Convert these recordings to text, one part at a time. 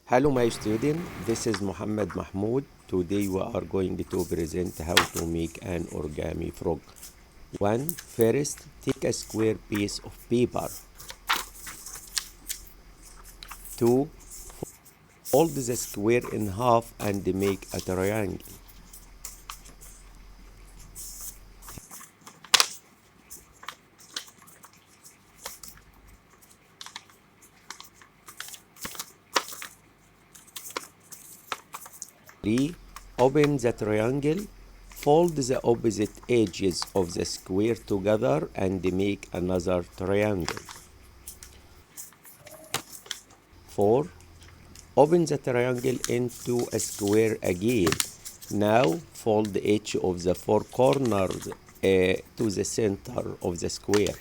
Hello my student, this is Muhammad Mahmoud. Today we are going to present how to make an origami frog. First, take a square piece of paper. 2. Fold the square in half and make a triangle. 3. Open the triangle. Fold the opposite edges of the square together and make another triangle. 4. Open the triangle into a square again. Now fold each of the four corners to the center of the square.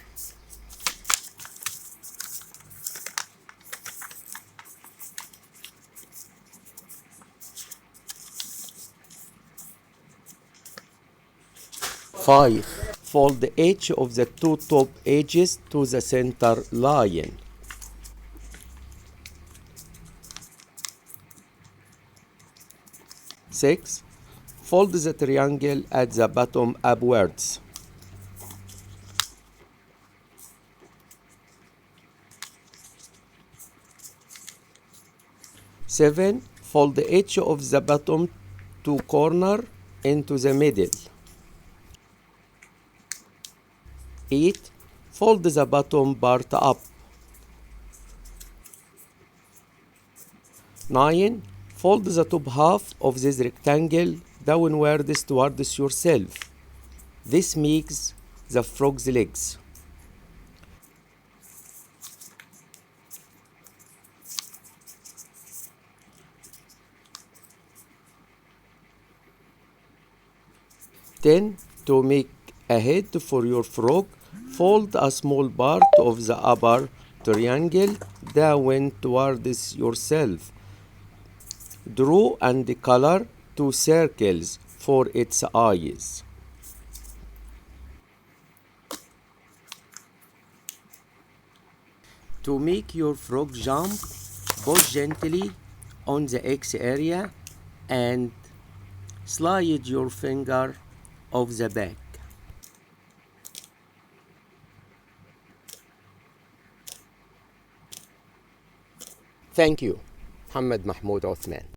5. Fold each of the two top edges to the center line. 6. Fold the triangle at the bottom upwards. 7. Fold each of the bottom two corners into the middle. 8. Fold the bottom part up. 9. Fold the top half of this rectangle downwards towards yourself. This makes the frog's legs. 10. To make a head for your frog, fold a small part of the upper triangle down towards yourself. Draw and color 2 circles for its eyes. To make your frog jump, push gently on the X area and slide your finger off the back. Thank you. Muhammad Mahmoud Othman.